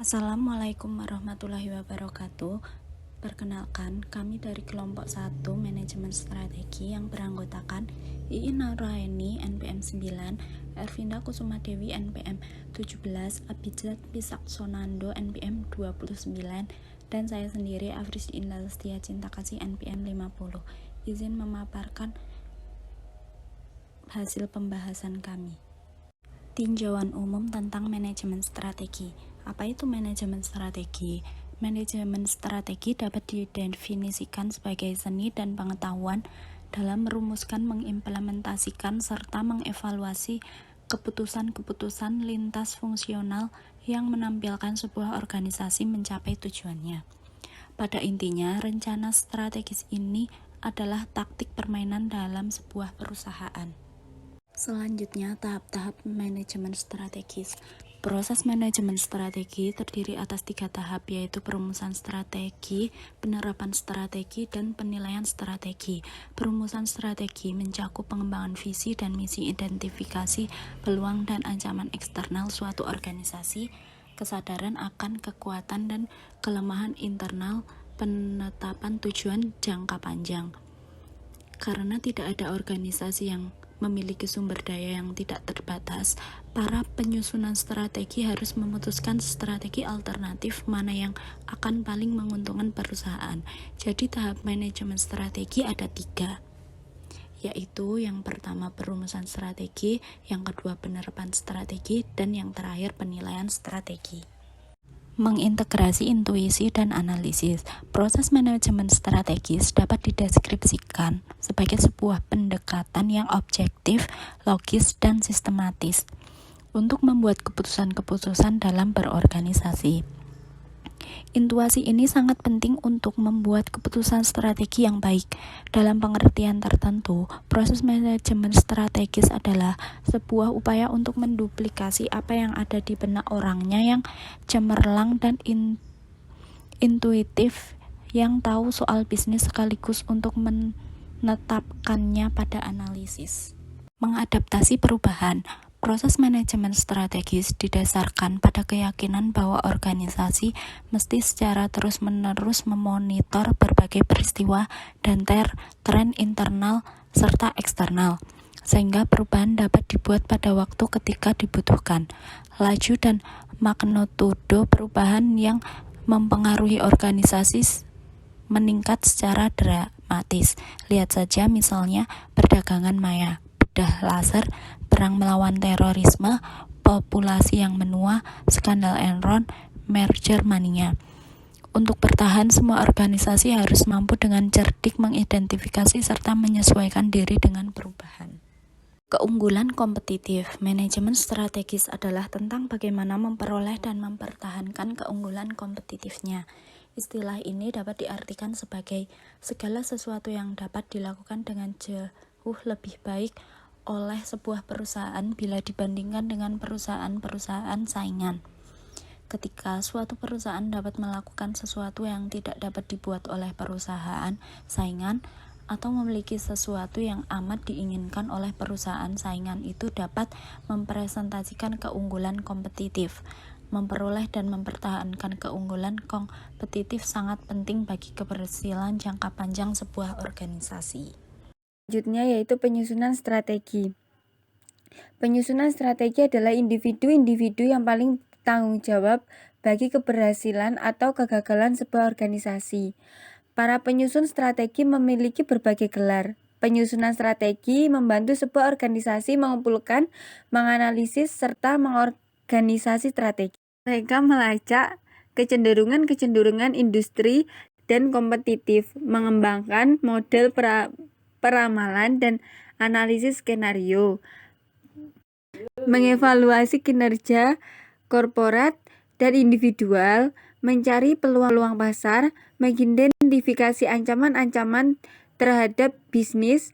Assalamualaikum warahmatullahi wabarakatuh. Perkenalkan, kami dari kelompok 1 Manajemen Strategi yang beranggotakan Iin Nuraini NPM 9, Ervinda Kusuma Dewi NPM 17, Abijat Pisaksonando NPM 29, dan saya sendiri Afris Indah Lestia Cinta Kasih NPM 50. Izin memaparkan hasil pembahasan kami. Tinjauan umum tentang manajemen strategi. Apa itu manajemen strategi? Manajemen strategi dapat didefinisikan sebagai seni dan pengetahuan dalam merumuskan, mengimplementasikan, serta mengevaluasi keputusan-keputusan lintas fungsional yang menampilkan sebuah organisasi mencapai tujuannya. Pada intinya, rencana strategis ini adalah taktik permainan dalam sebuah perusahaan. Selanjutnya, tahap-tahap manajemen strategis. Proses manajemen strategi terdiri atas 3 tahap, yaitu perumusan strategi, penerapan strategi, dan penilaian strategi. Perumusan strategi mencakup pengembangan visi dan misi, identifikasi peluang dan ancaman eksternal suatu organisasi, kesadaran akan kekuatan dan kelemahan internal, penetapan tujuan jangka panjang. Karena tidak ada organisasi yang memiliki sumber daya yang tidak terbatas, para penyusunan strategi harus memutuskan strategi alternatif mana yang akan paling menguntungkan perusahaan. Jadi tahap manajemen strategi ada 3, yaitu yang pertama perumusan strategi, yang kedua penerapan strategi, dan yang terakhir penilaian strategi. Mengintegrasi intuisi dan analisis. Proses manajemen strategis dapat dideskripsikan sebagai sebuah pendekatan yang objektif, logis, dan sistematis untuk membuat keputusan-keputusan dalam berorganisasi. Intuisi ini sangat penting untuk membuat keputusan strategi yang baik. Dalam pengertian tertentu, proses manajemen strategis adalah sebuah upaya untuk menduplikasi apa yang ada di benak orangnya yang cemerlang dan intuitif, yang tahu soal bisnis sekaligus untuk menetapkannya pada analisis. Mengadaptasi perubahan. Proses manajemen strategis didasarkan pada keyakinan bahwa organisasi mesti secara terus-menerus memonitor berbagai peristiwa dan tren internal serta eksternal, sehingga perubahan dapat dibuat pada waktu ketika dibutuhkan. Laju dan magnitudo perubahan yang mempengaruhi organisasi meningkat secara dramatis. Lihat saja misalnya perdagangan maya, bedah laser, perang melawan terorisme, populasi yang menua, skandal Enron, merger mania. Untuk bertahan, semua organisasi harus mampu dengan cerdik mengidentifikasi serta menyesuaikan diri dengan perubahan. Keunggulan kompetitif. Manajemen strategis adalah tentang bagaimana memperoleh dan mempertahankan keunggulan kompetitifnya. Istilah ini dapat diartikan sebagai segala sesuatu yang dapat dilakukan dengan jauh lebih baik oleh sebuah perusahaan bila dibandingkan dengan perusahaan-perusahaan saingan. Ketika suatu perusahaan dapat melakukan sesuatu yang tidak dapat dibuat oleh perusahaan saingan, atau memiliki sesuatu yang amat diinginkan oleh perusahaan saingan, itu dapat mempresentasikan keunggulan kompetitif. Memperoleh dan mempertahankan keunggulan kompetitif sangat penting bagi keberhasilan jangka panjang sebuah organisasi. Selanjutnya yaitu penyusunan strategi. Penyusunan strategi adalah individu-individu yang paling tanggung jawab bagi keberhasilan atau kegagalan sebuah organisasi. Para penyusun strategi memiliki berbagai gelar. Penyusunan strategi membantu sebuah organisasi mengumpulkan, menganalisis, serta mengorganisasi strategi. Mereka melacak kecenderungan-kecenderungan industri dan kompetitif, mengembangkan model peramalan dan analisis skenario, mengevaluasi kinerja korporat dan individual, mencari peluang pasar, mengidentifikasi ancaman-ancaman terhadap bisnis,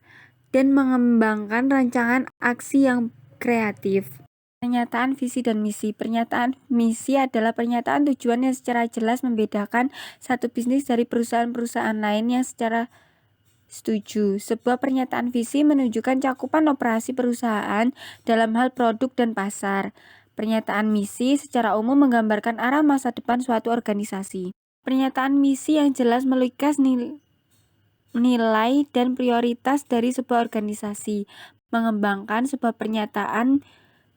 dan mengembangkan rancangan aksi yang kreatif. Pernyataan visi dan misi. Pernyataan misi adalah pernyataan tujuan yang secara jelas membedakan satu bisnis dari perusahaan-perusahaan lain yang secara setuju. Sebuah pernyataan visi menunjukkan cakupan operasi perusahaan dalam hal produk dan pasar. Pernyataan misi secara umum menggambarkan arah masa depan suatu organisasi. Pernyataan misi yang jelas melukas nilai dan prioritas dari sebuah organisasi. Mengembangkan sebuah pernyataan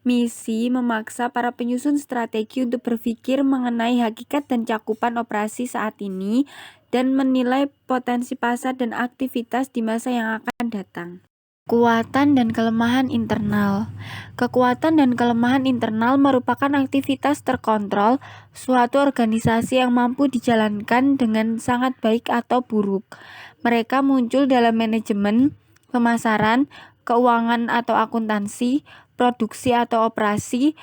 misi memaksa para penyusun strategi untuk berpikir mengenai hakikat dan cakupan operasi saat ini dan menilai potensi pasar dan aktivitas di masa yang akan datang. Kekuatan dan kelemahan internal. Kekuatan dan kelemahan internal merupakan aktivitas terkontrol suatu organisasi yang mampu dijalankan dengan sangat baik atau buruk. Mereka muncul dalam manajemen, pemasaran, keuangan atau akuntansi, produksi atau operasi,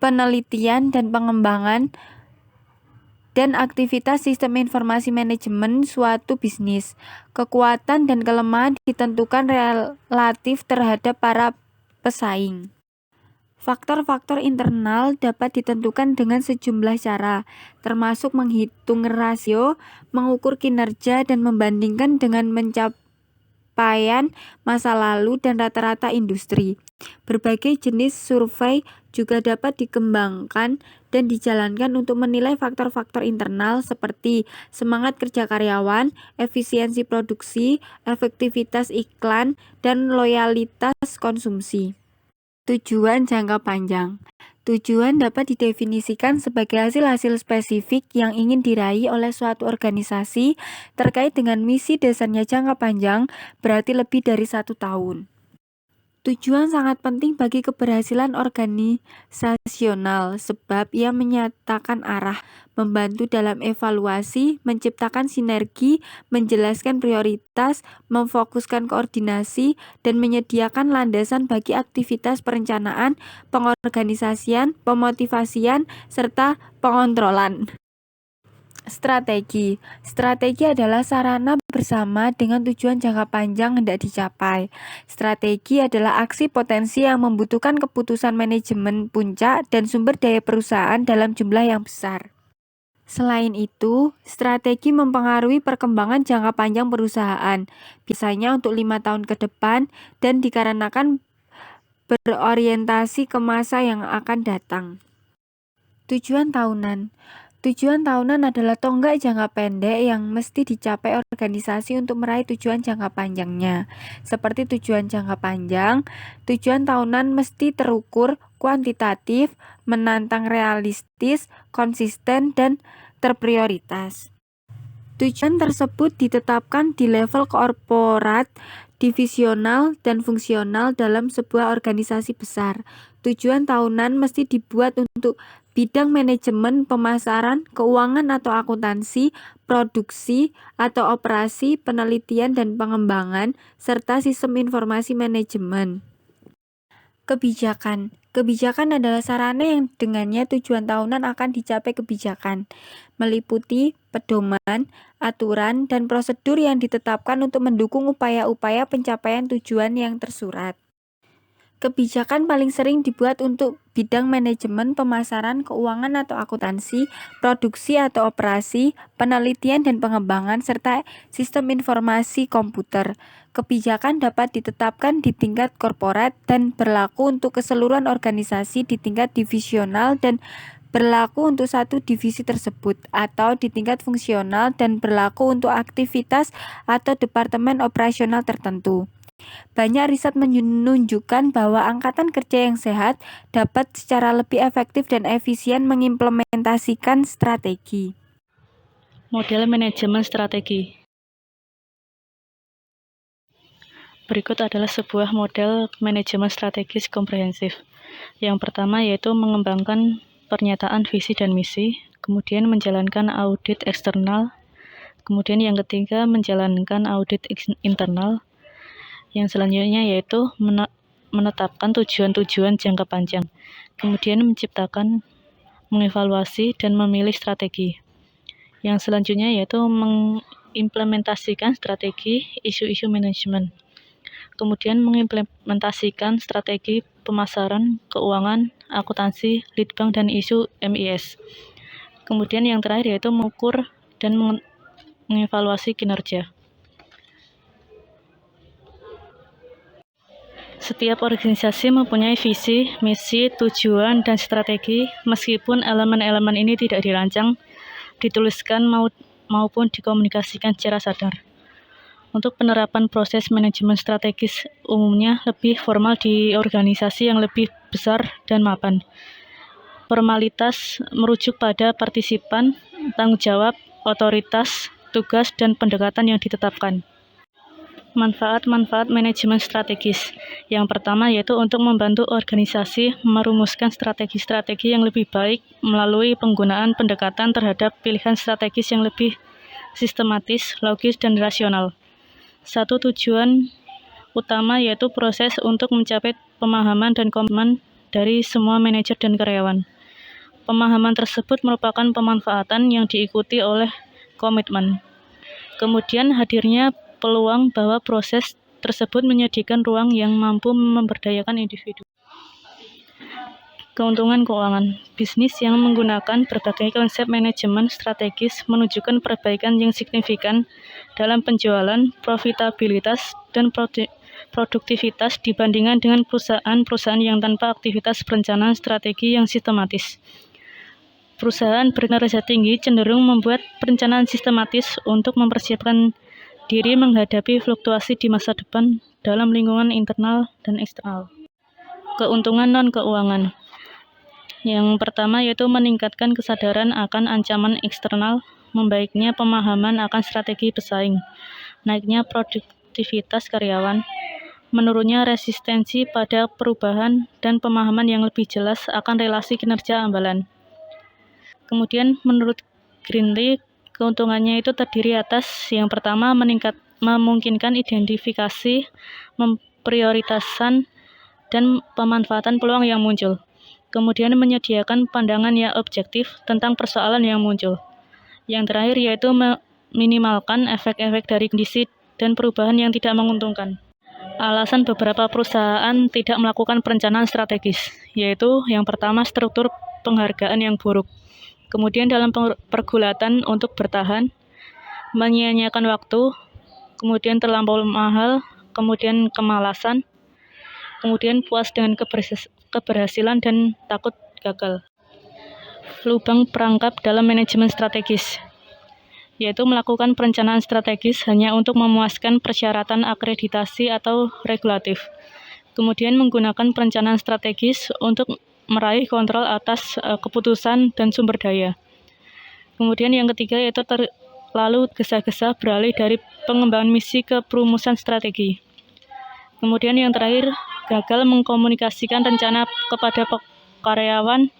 penelitian dan pengembangan, dan aktivitas sistem informasi manajemen suatu bisnis. Kekuatan dan kelemahan ditentukan relatif terhadap para pesaing. Faktor-faktor internal dapat ditentukan dengan sejumlah cara, termasuk menghitung rasio, mengukur kinerja, dan membandingkan dengan pencapaian masa lalu dan rata-rata industri. Berbagai jenis survei juga dapat dikembangkan dan dijalankan untuk menilai faktor-faktor internal seperti semangat kerja karyawan, efisiensi produksi, efektivitas iklan, dan loyalitas konsumsi. Tujuan jangka panjang. Tujuan dapat didefinisikan sebagai hasil-hasil spesifik yang ingin diraih oleh suatu organisasi terkait dengan misi dasarnya jangka panjang, berarti lebih dari 1 tahun. Tujuan sangat penting bagi keberhasilan organisasional sebab ia menyatakan arah, membantu dalam evaluasi, menciptakan sinergi, menjelaskan prioritas, memfokuskan koordinasi, dan menyediakan landasan bagi aktivitas perencanaan, pengorganisasian, pemotivasian, serta pengontrolan. Strategi. Strategi adalah sarana bersama dengan tujuan jangka panjang hendak dicapai. Strategi adalah aksi potensi yang membutuhkan keputusan manajemen puncak dan sumber daya perusahaan dalam jumlah yang besar. Selain itu, strategi mempengaruhi perkembangan jangka panjang perusahaan, biasanya untuk 5 tahun ke depan dan dikarenakan berorientasi ke masa yang akan datang. Tujuan tahunan. Tujuan tahunan adalah tonggak jangka pendek yang mesti dicapai organisasi untuk meraih tujuan jangka panjangnya. Seperti tujuan jangka panjang, tujuan tahunan mesti terukur, kuantitatif, menantang realistis, konsisten, dan terprioritas. Tujuan tersebut ditetapkan di level korporat, divisional, dan fungsional dalam sebuah organisasi besar. Tujuan tahunan mesti dibuat untuk bidang manajemen, pemasaran, keuangan atau akuntansi, produksi atau operasi, penelitian dan pengembangan, serta sistem informasi manajemen. Kebijakan. Kebijakan adalah sarana yang dengannya tujuan tahunan akan dicapai kebijakan, meliputi pedoman, aturan, dan prosedur yang ditetapkan untuk mendukung upaya-upaya pencapaian tujuan yang tersurat. Kebijakan paling sering dibuat untuk bidang manajemen, pemasaran, keuangan atau akuntansi, produksi atau operasi, penelitian dan pengembangan, serta sistem informasi komputer. Kebijakan dapat ditetapkan di tingkat korporat dan berlaku untuk keseluruhan organisasi di tingkat divisional dan berlaku untuk satu divisi tersebut, atau di tingkat fungsional dan berlaku untuk aktivitas atau departemen operasional tertentu. Banyak riset menunjukkan bahwa angkatan kerja yang sehat dapat secara lebih efektif dan efisien mengimplementasikan strategi. Model manajemen strategi. Berikut adalah sebuah model manajemen strategis komprehensif. Yang pertama yaitu mengembangkan pernyataan visi dan misi, kemudian menjalankan audit eksternal, kemudian yang ketiga menjalankan audit internal, yang selanjutnya yaitu menetapkan tujuan-tujuan jangka panjang, kemudian menciptakan, mengevaluasi, dan memilih strategi. Yang selanjutnya yaitu mengimplementasikan strategi isu-isu manajemen, kemudian mengimplementasikan strategi pemasaran, keuangan, akuntansi, leadbank, dan isu MIS. Kemudian yang terakhir yaitu mengukur dan mengevaluasi kinerja. Setiap organisasi mempunyai visi, misi, tujuan, dan strategi, meskipun elemen-elemen ini tidak dirancang, dituliskan maupun dikomunikasikan secara sadar. Untuk penerapan proses manajemen strategis umumnya lebih formal di organisasi yang lebih besar dan mapan. Formalitas merujuk pada partisipan, tanggung jawab, otoritas, tugas, dan pendekatan yang ditetapkan. Manfaat-manfaat manajemen strategis. Yang pertama yaitu untuk membantu organisasi merumuskan strategi-strategi yang lebih baik melalui penggunaan pendekatan terhadap pilihan strategis yang lebih sistematis, logis, dan rasional. Satu tujuan utama yaitu proses untuk mencapai pemahaman dan komitmen dari semua manajer dan karyawan. Pemahaman tersebut merupakan pemanfaatan yang diikuti oleh komitmen. Kemudian hadirnya peluang bahwa proses tersebut menyediakan ruang yang mampu memberdayakan individu. Keuntungan keuangan. Bisnis yang menggunakan berbagai konsep manajemen strategis menunjukkan perbaikan yang signifikan dalam penjualan, profitabilitas, dan produktivitas dibandingkan dengan perusahaan-perusahaan yang tanpa aktivitas perencanaan strategi yang sistematis. Perusahaan berkinerja tinggi cenderung membuat perencanaan sistematis untuk mempersiapkan diri menghadapi fluktuasi di masa depan dalam lingkungan internal dan eksternal. Keuntungan non-keuangan. Yang pertama yaitu meningkatkan kesadaran akan ancaman eksternal, membaiknya pemahaman akan strategi bersaing, naiknya produktivitas karyawan, menurunnya resistensi pada perubahan, dan pemahaman yang lebih jelas akan relasi kinerja ambalan. Kemudian menurut Greenlee, keuntungannya itu terdiri atas yang pertama memungkinkan identifikasi, memprioritaskan, dan pemanfaatan peluang yang muncul. Kemudian menyediakan pandangan yang objektif tentang persoalan yang muncul. Yang terakhir yaitu meminimalkan efek-efek dari kondisi dan perubahan yang tidak menguntungkan. Alasan beberapa perusahaan tidak melakukan perencanaan strategis, yaitu yang pertama struktur penghargaan yang buruk. Kemudian dalam pergulatan untuk bertahan, menyia-nyiakan waktu, kemudian terlampau mahal, kemudian kemalasan, kemudian puas dengan keberhasilan dan takut gagal. Lubang perangkap dalam manajemen strategis, yaitu melakukan perencanaan strategis hanya untuk memuaskan persyaratan akreditasi atau regulatif. Kemudian menggunakan perencanaan strategis untuk meraih kontrol atas keputusan dan sumber daya. Kemudian yang ketiga yaitu terlalu gesa-gesa beralih dari pengembangan misi ke perumusan strategi. Kemudian yang terakhir, gagal mengkomunikasikan rencana kepada karyawan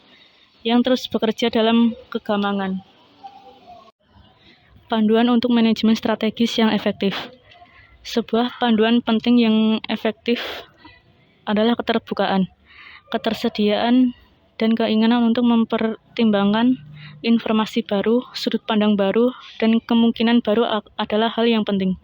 yang terus bekerja dalam kegamangan. Panduan untuk manajemen strategis yang efektif. Sebuah panduan penting yang efektif adalah keterbukaan, ketersediaan, dan keinginan untuk mempertimbangkan informasi baru, sudut pandang baru, dan kemungkinan baru adalah hal yang penting.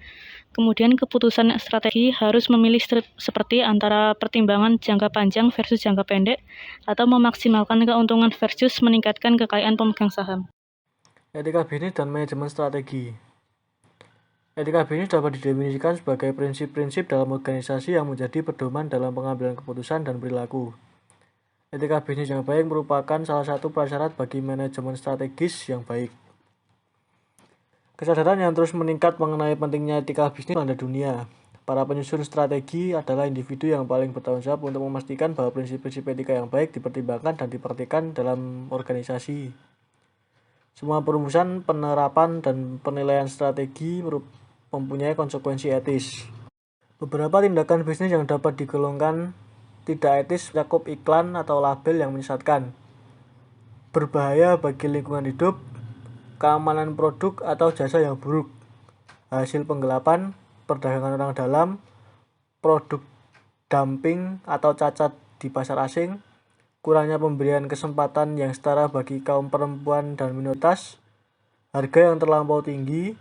Kemudian keputusan strategi harus memilih seperti antara pertimbangan jangka panjang versus jangka pendek, atau memaksimalkan keuntungan versus meningkatkan kekayaan pemegang saham. Etika bisnis dan manajemen strategi. Etika bisnis dapat didefinisikan sebagai prinsip-prinsip dalam organisasi yang menjadi pedoman dalam pengambilan keputusan dan perilaku. Etika bisnis yang baik merupakan salah satu prasyarat bagi manajemen strategis yang baik. Kesadaran yang terus meningkat mengenai pentingnya etika bisnis melanda dunia. Para penyusun strategi adalah individu yang paling bertanggung jawab untuk memastikan bahwa prinsip-prinsip etika yang baik dipertimbangkan dan dipraktikkan dalam organisasi. Semua perumusan, penerapan, dan penilaian strategi mempunyai konsekuensi etis. Beberapa tindakan bisnis yang dapat digolongkan tidak etis mencakup iklan atau label yang menyesatkan, berbahaya bagi lingkungan hidup, keamanan produk atau jasa yang buruk, hasil penggelapan, perdagangan orang dalam, produk dumping atau cacat di pasar asing, kurangnya pemberian kesempatan yang setara bagi kaum perempuan dan minoritas, harga yang terlampau tinggi,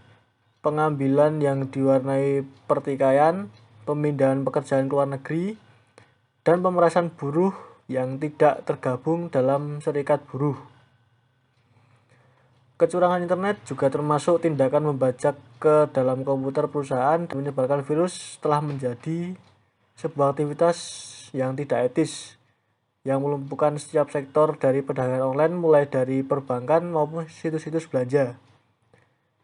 pengambilan yang diwarnai pertikaian, pemindahan pekerjaan ke luar negeri, dan pemerasan buruh yang tidak tergabung dalam serikat buruh. Kecurangan internet juga termasuk tindakan membajak ke dalam komputer perusahaan dan menyebarkan virus telah menjadi sebuah aktivitas yang tidak etis, yang melumpuhkan setiap sektor dari perdagangan online mulai dari perbankan maupun situs-situs belanja.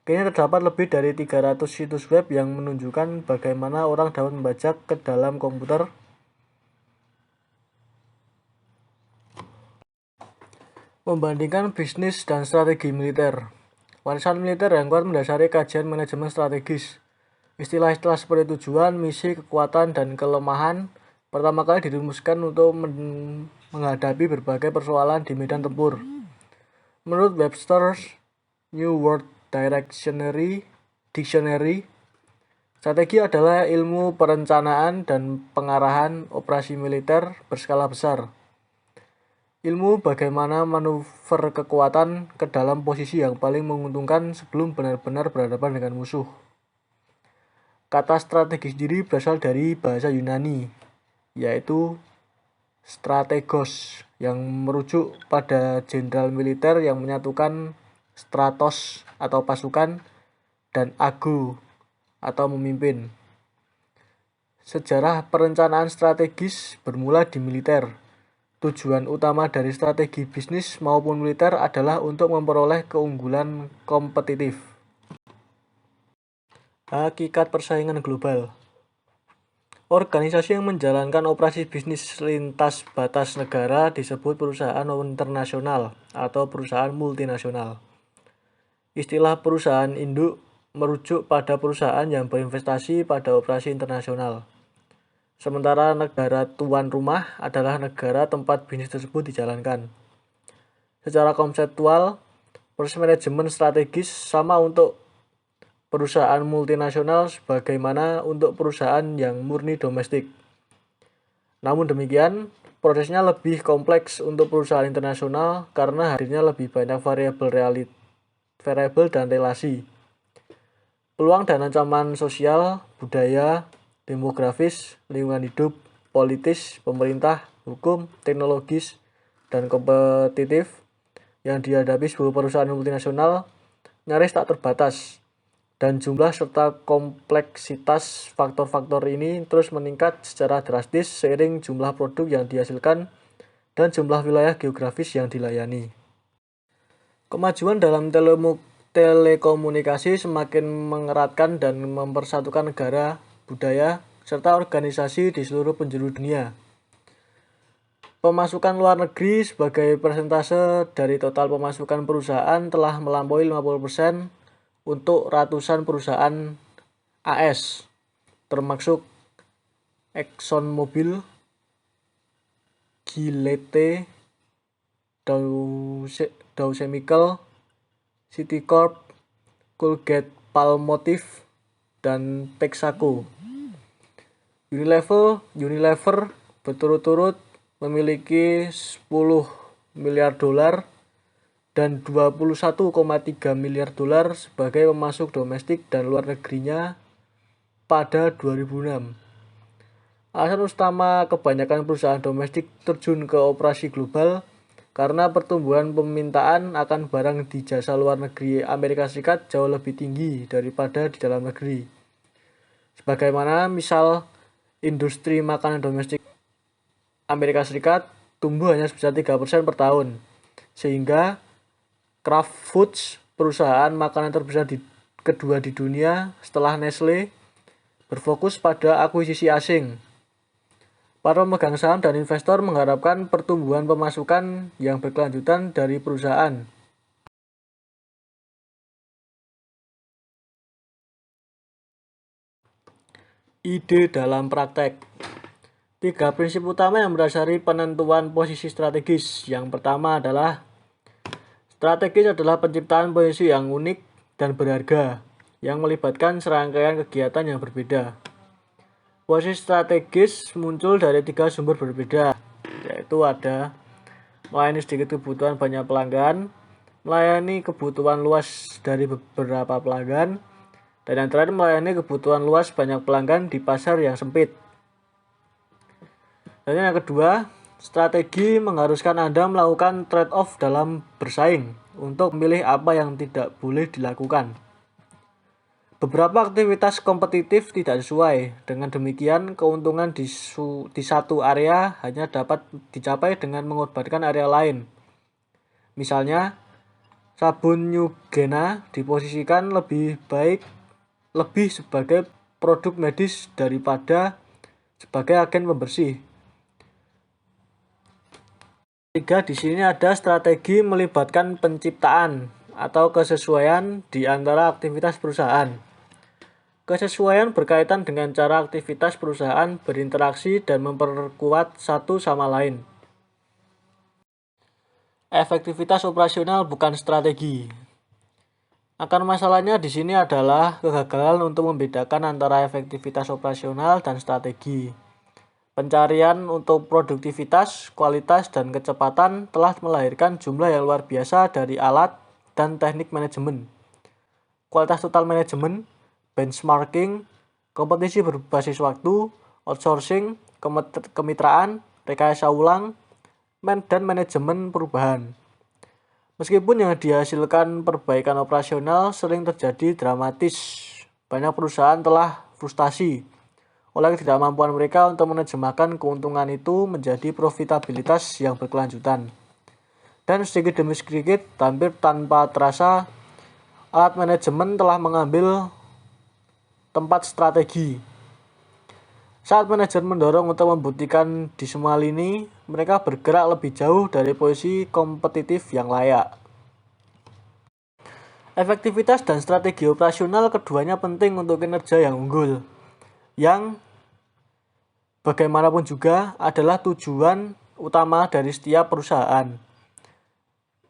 Kini terdapat lebih dari 300 situs web yang menunjukkan bagaimana orang dapat membajak ke dalam komputer. Membandingkan bisnis dan strategi militer. Warisan militer yang kuat mendasari kajian manajemen strategis. Istilah-istilah seperti tujuan, misi, kekuatan, dan kelemahan pertama kali dirumuskan untuk menghadapi berbagai persoalan di medan tempur. Menurut Webster's New World Dictionary, strategi adalah ilmu perencanaan dan pengarahan operasi militer berskala besar. Ilmu bagaimana manuver kekuatan ke dalam posisi yang paling menguntungkan sebelum benar-benar berhadapan dengan musuh. Kata strategi sendiri berasal dari bahasa Yunani, yaitu strategos, yang merujuk pada jenderal militer yang menyatukan stratos atau pasukan dan ago atau memimpin. Sejarah perencanaan strategis bermula di militer. Tujuan utama dari strategi bisnis maupun militer adalah untuk memperoleh keunggulan kompetitif. Hakikat persaingan global. Organisasi yang menjalankan operasi bisnis lintas batas negara disebut perusahaan internasional atau perusahaan multinasional. Istilah perusahaan induk merujuk pada perusahaan yang berinvestasi pada operasi internasional. Sementara negara tuan rumah adalah negara tempat bisnis tersebut dijalankan. Secara konseptual, proses manajemen strategis sama untuk perusahaan multinasional sebagaimana untuk perusahaan yang murni domestik. Namun demikian, prosesnya lebih kompleks untuk perusahaan internasional karena hadirnya lebih banyak variabel dan relasi. Peluang dan ancaman sosial, budaya, demografis, lingkungan hidup, politis, pemerintah, hukum, teknologis, dan kompetitif yang dihadapi sebuah perusahaan multinasional nyaris tak terbatas, dan jumlah serta kompleksitas faktor-faktor ini terus meningkat secara drastis seiring jumlah produk yang dihasilkan dan jumlah wilayah geografis yang dilayani. Kemajuan dalam telekomunikasi semakin mengeratkan dan mempersatukan negara, budaya, serta organisasi di seluruh penjuru dunia. Pemasukan luar negeri sebagai persentase dari total pemasukan perusahaan telah melampaui 50% untuk ratusan perusahaan AS, termasuk ExxonMobil, Gillette, Dow Chemical, Citicorp, Colgate-Palmolive, dan Texaco. Unilever berturut-turut memiliki 10 miliar dolar dan 21,3 miliar dolar sebagai pemasok domestik dan luar negerinya pada 2006. Alasan utama kebanyakan perusahaan domestik terjun ke operasi global karena pertumbuhan permintaan akan barang di jasa luar negeri Amerika Serikat jauh lebih tinggi daripada di dalam negeri. Sebagaimana misal industri makanan domestik Amerika Serikat tumbuh hanya sebesar 3% per tahun, sehingga Kraft Foods, perusahaan makanan terbesar kedua di dunia setelah Nestle, berfokus pada akuisisi asing. Para pemegang saham dan investor mengharapkan pertumbuhan pemasukan yang berkelanjutan dari perusahaan. Ide dalam praktek. 3 prinsip utama yang mendasari penentuan posisi strategis. Yang pertama adalah strategis adalah penciptaan posisi yang unik dan berharga yang melibatkan serangkaian kegiatan yang berbeda. Posisi strategis muncul dari 3 sumber berbeda, yaitu ada melayani sedikit kebutuhan banyak pelanggan, melayani kebutuhan luas dari beberapa pelanggan, dan yang terakhir melayani kebutuhan luas banyak pelanggan di pasar yang sempit. Dan yang kedua, strategi mengharuskan Anda melakukan trade-off dalam bersaing untuk memilih apa yang tidak boleh dilakukan. beberapa aktivitas kompetitif tidak sesuai. Dengan demikian, keuntungan di satu area hanya dapat dicapai dengan mengorbankan area lain. Misalnya, sabun Neugena diposisikan lebih sebagai produk medis daripada sebagai agen pembersih. Ketiga, di sini ada strategi melibatkan penciptaan atau kesesuaian di antara aktivitas perusahaan. Kesesuaian berkaitan dengan cara aktivitas perusahaan berinteraksi dan memperkuat satu sama lain. Efektivitas operasional bukan strategi. Akar masalahnya di sini adalah kegagalan untuk membedakan antara efektivitas operasional dan strategi. Pencarian untuk produktivitas, kualitas, dan kecepatan telah melahirkan jumlah yang luar biasa dari alat dan teknik manajemen. Kualitas total manajemen, benchmarking, kompetisi berbasis waktu, outsourcing, kemitraan, rekayasa ulang, dan manajemen perubahan. Meskipun yang dihasilkan perbaikan operasional sering terjadi dramatis, banyak perusahaan telah frustasi oleh ketidakmampuan mereka untuk menerjemahkan keuntungan itu menjadi profitabilitas yang berkelanjutan. Dan sedikit demi sedikit, hampir tanpa terasa, alat manajemen telah mengambil tempat strategi. Saat manajer mendorong untuk membuktikan di semua lini, mereka bergerak lebih jauh dari posisi kompetitif yang layak. Efektivitas dan strategi operasional keduanya penting untuk kinerja yang unggul, yang bagaimanapun juga adalah tujuan utama dari setiap perusahaan.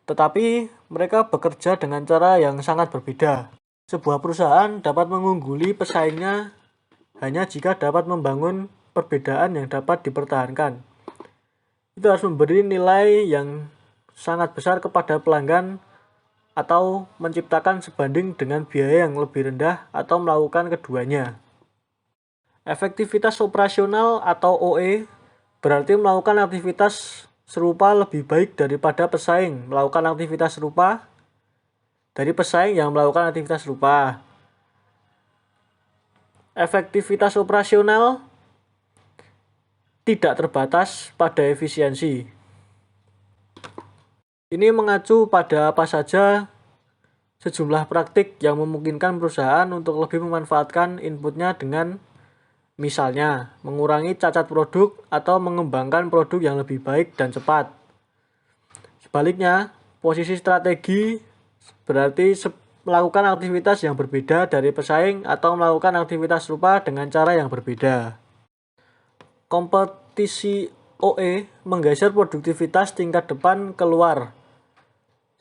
Tetapi mereka bekerja dengan cara yang sangat berbeda. Sebuah perusahaan dapat mengungguli pesaingnya hanya jika dapat membangun perbedaan yang dapat dipertahankan. Itu harus memberi nilai yang sangat besar kepada pelanggan atau menciptakan sebanding dengan biaya yang lebih rendah atau melakukan keduanya. Efektivitas operasional atau OE berarti melakukan aktivitas serupa lebih baik daripada pesaing melakukan aktivitas serupa dari pesaing yang melakukan aktivitas serupa. Efektivitas operasional tidak terbatas pada efisiensi. Ini mengacu pada apa saja sejumlah praktik yang memungkinkan perusahaan untuk lebih memanfaatkan inputnya dengan misalnya, mengurangi cacat produk atau mengembangkan produk yang lebih baik dan cepat. Sebaliknya, posisi strategi berarti melakukan aktivitas yang berbeda dari pesaing atau melakukan aktivitas serupa dengan cara yang berbeda. Kompetisi OE menggeser produktivitas tingkat depan keluar.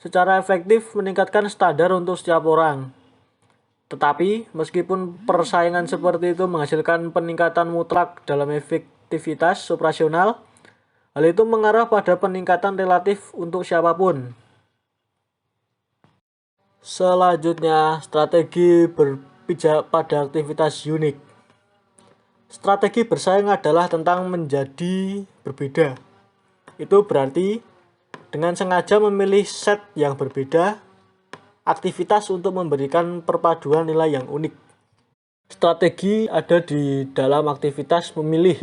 Secara efektif meningkatkan standar untuk setiap orang. Tetapi, meskipun persaingan seperti itu menghasilkan peningkatan mutlak dalam efektivitas operasional, hal itu mengarah pada peningkatan relatif untuk siapapun. Selanjutnya, strategi berpijak pada aktivitas unik. Strategi bersaing adalah tentang menjadi berbeda. Itu berarti, dengan sengaja memilih set yang berbeda, aktivitas untuk memberikan perpaduan nilai yang unik. Strategi ada di dalam aktivitas memilih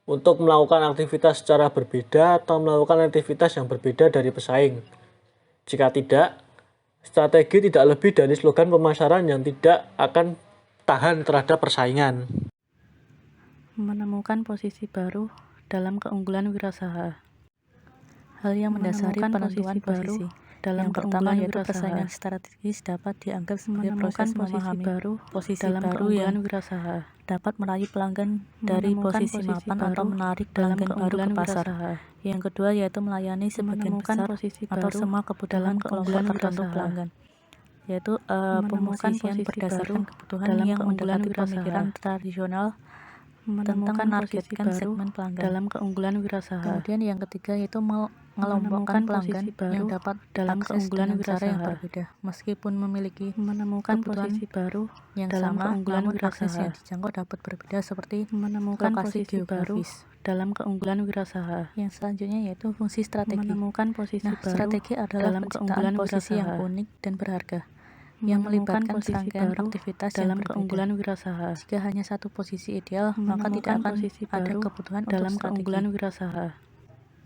untuk melakukan aktivitas secara berbeda atau melakukan aktivitas yang berbeda dari pesaing. Jika tidak, strategi tidak lebih dari slogan pemasaran yang tidak akan tahan terhadap persaingan. Menemukan posisi baru dalam keunggulan wirausaha. Hal yang mendasari penentuan posisi dalam pertama yaitu persaingan strategis dapat dianggap sebagai proses memahami posisi dalam keunggulan wirausaha, dapat meraih pelanggan dari posisi mapan atau menarik pelanggan baru ke pasar. Yang kedua yaitu melayani sebagian besar atau semua kebutuhan kelompok tertentu pelanggan, yaitu pemosisian berdasarkan kebutuhan yang mendekati pemikiran tradisional tentang menargetkan segmen pelanggan dalam keunggulan wirausaha. Kemudian yang ketiga yaitu mengelompokkan pelanggan yang dapat dalam keunggulan wirausaha yang berbeda, meskipun memiliki kebutuhan baru yang dalam sama, keunggulan wirausaha yang dijangkau dapat berbeda seperti menemukan lokasi geografis dalam keunggulan wirausaha. Yang selanjutnya yaitu fungsi strategi. Menemukan posisi baru strategi adalah dalam keunggulan posisi yang unik dan berharga. yang Menemukan melibatkan posisi serangkaian baru aktivitas dalam yang keunggulan wirausaha. Jika hanya satu posisi ideal, maka tidak Menemukan akan posisi ada baru kebutuhan dalam untuk keunggulan strategi wirausaha.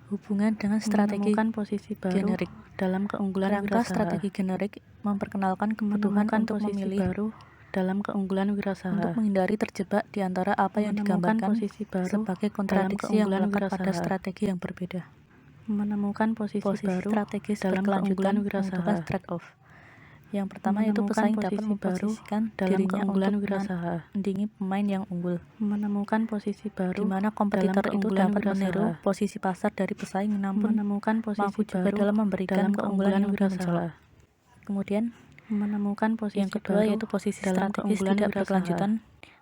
Hubungan dengan strategi Menemukan posisi baru generik dalam keunggulan Kerangka wirausaha. strategi generik memperkenalkan kebutuhan Menemukan untuk posisi memilih baru dalam keunggulan wirausaha. untuk menghindari terjebak di antara apa yang Menemukan digambarkan posisi baru sebagai dalam kontradiksi yang keunggulan melekat pada wirausaha. strategi yang berbeda. Menemukan posisi baru strategis dalam berkelanjutan keunggulan wirausaha. membutuhkan trade-off. Yang pertama yaitu Menemukan pesaing dapat posisi baru memposisikan dalam dirinya keunggulan untuk wirausaha. menandingi pemain yang unggul, Menemukan posisi baru di mana kompetitor dalam itu keunggulan dapat meniru wirausaha. posisi pasar dari pesaing, namun Menemukan posisi mampu juga baru dalam memberikan dalam keunggulan keunggulan yang lebih mencolok. wirausaha. Kemudian Menemukan posisi yang kedua baru yaitu posisi dalam strategis keunggulan tidak wirausaha. berkelanjutan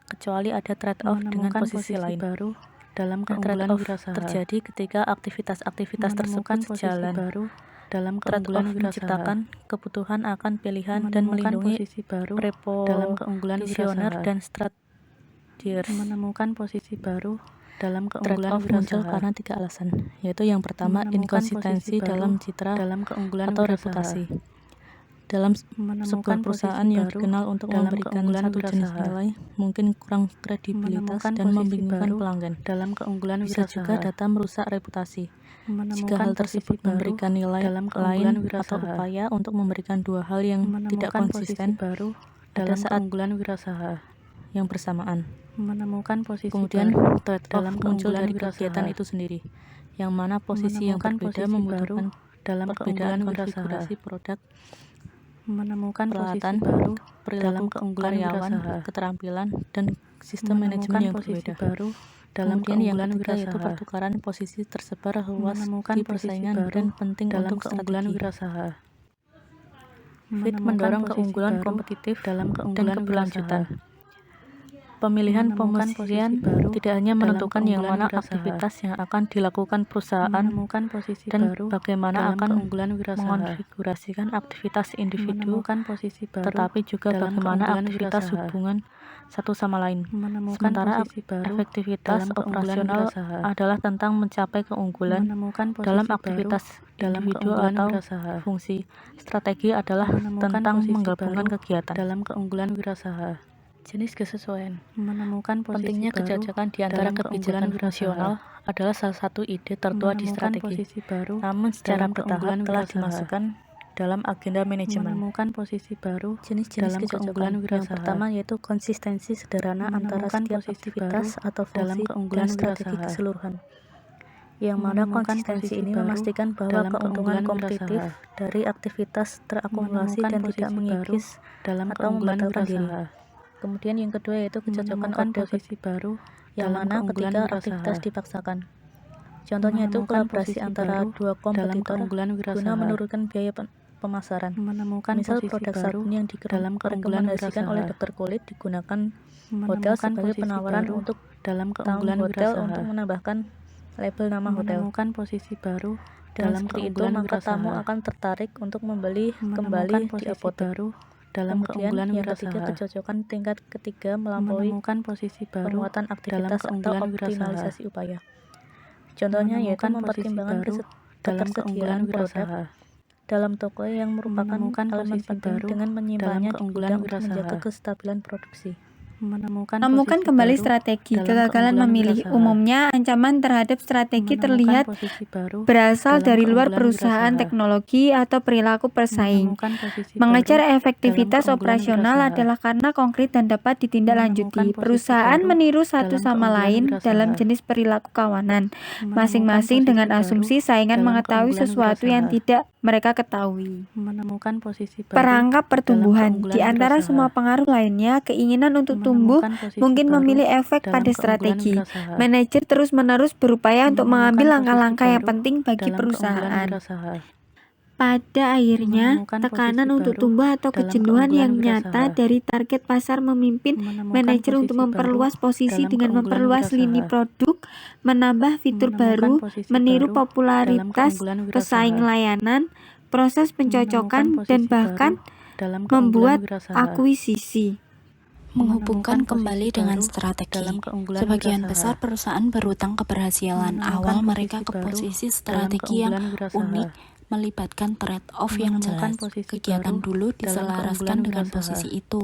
kecuali ada trade-off dengan Menemukan posisi lain. baru dalam Nah, keunggulan trade-off wirausaha. terjadi ketika aktivitas-aktivitas tersebut Menemukan posisi sejalan. baru dalam Trade-off keunggulan wirausaha. menciptakan kebutuhan akan pilihan dan Menemukan melindungi posisi baru dalam keunggulan preposisioner wirausaha. dan strategiers. Menemukan posisi baru dalam keunggulan Trade-off muncul wirausaha. karena 3 alasan, yaitu yang pertama Menemukan inkonsistensi posisi baru dalam citra dalam keunggulan atau wirausaha. reputasi. Dalam Menemukan sebuah perusahaan posisi yang baru dikenal untuk dalam memberikan keunggulan satu jenis wirausaha. nilai mungkin kurang kredibilitas Menemukan dan posisi membingungkan baru pelanggan. dalam keunggulan Bisa wirausaha. juga data merusak reputasi. Jika Menemukan hal posisi tersebut baru memberikan nilai dalam keunggulan lain atau wirausaha. upaya untuk memberikan dua hal yang tidak Menemukan posisi konsisten baru pada dalam saat keunggulan wirausaha. yang bersamaan. Menemukan posisi Kemudian baru trade-off dalam muncul keunggulan dari wirausaha. kegiatan itu sendiri, yang mana posisi yang Menemukan berbeda posisi membutuhkan baru dalam perbedaan keunggulan wirausaha. konfigurasi produk, Menemukan posisi peralatan, baru perilaku dalam keunggulan karyawan, wirausaha. keterampilan, dan sistem manajemen Menemukan yang posisi berbeda. baru dalam Kemudian yang keunggulan ketiga yaitu wirausaha. pertukaran posisi tersebar luas Menemukan di posisi persaingan baru dan penting dalam untuk keunggulan strategi. wirausaha. Fit Menemukan mendorong posisi keunggulan baru kompetitif dalam dan keunggulan keberlanjutan. wirausaha. Pemilihan Menemukan pemosisian posisi baru tidak hanya dalam menentukan yang keunggulan mana wirausaha. aktivitas yang akan dilakukan perusahaan Menemukan posisi dan baru bagaimana dalam akan keunggulan wirausaha. mengonfigurasikan aktivitas individu, Menemukan posisi baru tetapi juga dalam bagaimana keunggulan aktivitas wirausaha. hubungan satu sama lain. Menemukan Sementara posisi baru efektivitas dalam keunggulan operasional wirausaha. adalah tentang mencapai keunggulan Menemukan posisi dalam baru aktivitas dalam individu keunggulan atau wirausaha. fungsi. Strategi adalah Menemukan tentang posisi menggabungkan baru kegiatan. dalam keunggulan wirausaha. Jenis kesesuaian. Menemukan posisi Pentingnya baru kecocokan di antara dalam kebijakan keunggulan fungsional wirausaha. adalah salah satu ide tertua di Menemukan strategi. posisi baru Namun secara dalam bertahap keunggulan telah wirausaha. dimasukkan dalam agenda manajemen. Menemukan posisi baru Jenis-jenis dalam kecocokan. keunggulan Yang wirausaha. pertama yaitu konsistensi sederhana antara Menemukan setiap posisi aktivitas baru atau dalam fungsi keunggulan dan strategi wirausaha. keseluruhan. Yang mana Menemukan konsistensi posisi ini baru memastikan bahwa dalam keuntungan keunggulan kompetitif wirausaha. dari aktivitas terakumulasi Menemukan dan posisi tidak baru mengikis dalam atau keunggulan membatalkan diri. wirausaha. Kemudian yang kedua yaitu kecocokan Menemukan order posisi baru yang dalam mana keunggulan ketika wirausaha. aktivitas dipaksakan. Contohnya itu Menemukan kolaborasi posisi antara baru dua dalam kompetitor keunggulan guna wirausaha. menurunkan biaya pemasaran. Menemukan Misal posisi produk baru sabun yang dalam keunggulan direkomendasikan oleh wirausaha. dokter kulit digunakan hotel Menemukan sebagai posisi penawaran baru untuk dalam tamu keunggulan hotel wirausaha. untuk menambahkan label nama hotel. Menemukan posisi baru Dengan dalam seperti itu keunggulan maka tamu wirausaha. akan tertarik untuk membeli Menemukan kembali di posisi apotek. baru dalam Kemudian keunggulan yang ketiga wirausaha. kecocokan tingkat ketiga melampaui Menemukan posisi baru penguatan dalam aktivitas atau keunggulan wirausaha. optimalisasi upaya. Contohnya yaitu Menemukan posisi mempertimbangkan baru dalam keunggulan ketersediaan produk wirausaha. dalam toko yang merupakan Menemukan elemen posisi penting baru dengan menyimpannya dalam di keunggulan gudang untuk wirausaha. menjaga kestabilan produksi. Menemukan Menemukan posisi kembali baru strategi. dalam Kegagalan keunggulan memilih. wirausaha. Umumnya ancaman terhadap strategi Menemukan terlihat posisi baru berasal dalam dari luar keunggulan perusahaan, wirausaha. teknologi, atau perilaku persaing. Menemukan posisi Mengejar baru efektivitas dalam keunggulan operasional wirausaha. adalah karena konkret dan dapat ditindaklanjuti. Menemukan posisi Perusahaan baru meniru satu dalam sama keunggulan lain wirausaha. dalam jenis perilaku kawanan, Menemukan masing-masing posisi dengan baru asumsi saingan dalam mengetahui keunggulan sesuatu yang wirausaha. tidak mereka ketahui. Menemukan posisi baru Perangkap pertumbuhan. dalam Di keunggulan antara wirausaha. semua pengaruh lainnya, keinginan untuk tumbuh Menemukan posisi mungkin baru memilih efek dalam pada keunggulan strategi. wirausaha. Manajer terus-menerus berupaya untuk Menemukan mengambil posisi langkah-langkah yang baru penting bagi dalam keunggulan perusahaan. wirausaha. Pada akhirnya, Menemukan tekanan posisi untuk baru tumbuh atau dalam kejenuhan keunggulan yang nyata wirausaha. dari target pasar memimpin Menemukan manajer untuk posisi memperluas baru posisi dalam dengan keunggulan memperluas lini wirausaha. produk, menambah fitur Menemukan baru, posisi meniru baru dalam popularitas keunggulan pesaing wirausaha. layanan, proses pencocokan, Menemukan dan posisi bahkan baru dalam keunggulan membuat wirausaha. akuisisi. Menemukan Menghubungkan kembali posisi dengan baru strategi. dalam keunggulan Sebagian wirausaha. besar perusahaan berutang keberhasilan Menemukan awal posisi mereka ke baru posisi dalam strategi yang keunggulan wirausaha. unik melibatkan trade-off yang Menemukan jelas. posisi Kegiatan baru dulu dalam diselaraskan keunggulan dengan wirausaha. posisi itu.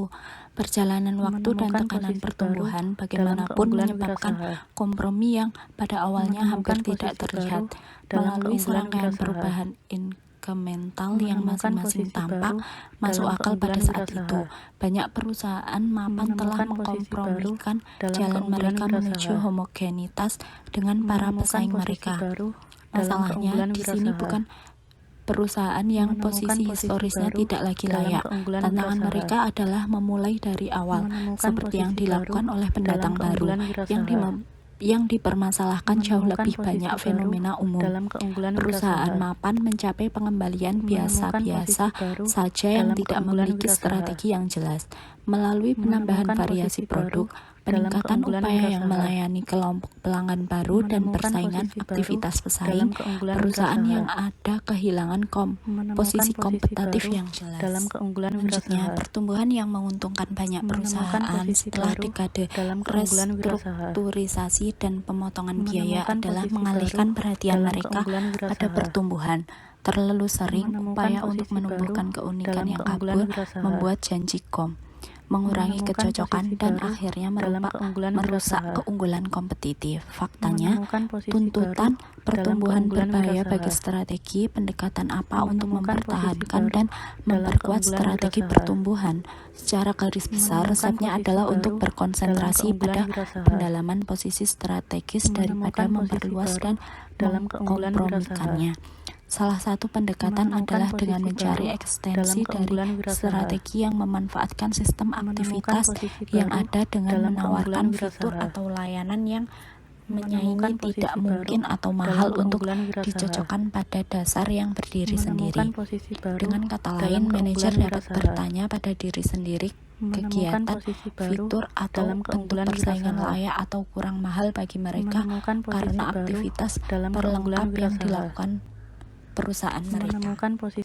Perjalanan waktu dan Menemukan tekanan posisi pertumbuhan baru dalam bagaimanapun keunggulan menyebabkan wirausaha. kompromi yang pada awalnya hampir Menemukan tidak posisi terlihat. baru dalam Melalui keunggulan serangkaian wirausaha. perubahan incremental yang Menemukan masing-masing posisi tampak baru masuk dalam akal pada keunggulan saat wirausaha. itu. Banyak perusahaan mapan telah Menemukan posisi baru mengkompromikan dalam jalan keunggulan mereka menuju wirausaha. homogenitas dengan para Menemukan pesaing posisi mereka. baru dalam Masalahnya keunggulan di sini wirausaha. bukan perusahaan yang Menemukan posisi posisi historisnya baru tidak lagi dalam layak. keunggulan Tantangan wirausaha. mereka adalah memulai dari awal, Menemukan seperti yang posisi dilakukan baru oleh pendatang dalam baru, keunggulan yang wirausaha. dipermasalahkan jauh Menemukan lebih posisi banyak baru fenomena umum. dalam keunggulan Perusahaan wirausaha. mapan mencapai pengembalian Menemukan biasa-biasa posisi baru saja yang dalam tidak keunggulan memiliki wirausaha. strategi yang jelas. Melalui penambahan Menemukan variasi posisi produk, baru dalam peningkatan keunggulan upaya yang wirausaha. melayani kelompok pelanggan baru dan Menemukan persaingan posisi baru aktivitas dalam pesaing, keunggulan perusahaan wirausaha. yang ada kehilangan Menemukan posisi posisi kompetitif baru yang jelas. dalam keunggulan Selanjutnya, wirausaha. pertumbuhan yang menguntungkan banyak Menemukan perusahaan posisi setelah baru dekade dalam keunggulan wirausaha. restrukturisasi dan pemotongan biaya Menemukan adalah posisi mengalihkan baru perhatian dalam mereka keunggulan pada wirausaha. pertumbuhan. Terlalu sering Menemukan upaya posisi untuk menumbuhkan baru keunikan dalam yang keunggulan kabur wirausaha. membuat janji mengurangi Menemukan kecocokan posisi dan baru akhirnya dalam keunggulan merusak wirausaha. keunggulan kompetitif. Faktanya, Menemukan posisi tuntutan baru dalam pertumbuhan keunggulan berbahaya wirausaha. bagi strategi pendekatan apa untuk Menemukan posisi mempertahankan baru dan dalam memperkuat keunggulan strategi wirausaha. pertumbuhan. Secara garis besar, Menemukan resepnya posisi adalah baru untuk dalam berkonsentrasi keunggulan pada wirausaha. pendalaman posisi strategis daripada Menemukan posisi memperluas baru dan dalam keunggulan mengkompromikannya. Salah satu pendekatan Menemukan adalah posisi dengan mencari baru ekstensi dalam dari keunggulan wirausaha. strategi yang memanfaatkan sistem Menemukan aktivitas posisi yang baru ada dengan dalam menawarkan keunggulan fitur wirausaha. atau layanan yang Menemukan menyaingi posisi tidak baru mungkin atau dalam mahal untuk keunggulan wirausaha. dicocokkan pada dasar yang berdiri Menemukan sendiri. posisi baru Dengan kata dalam lain, manajer keunggulan dapat wirausaha. bertanya pada diri sendiri, Menemukan kegiatan, posisi baru fitur, atau dalam bentuk keunggulan persaingan wirausaha. layak atau kurang mahal bagi mereka Menemukan posisi karena baru aktivitas dalam keunggulan terlengkap yang wirausaha. dilakukan perusahaan mereka. Menemukan posisi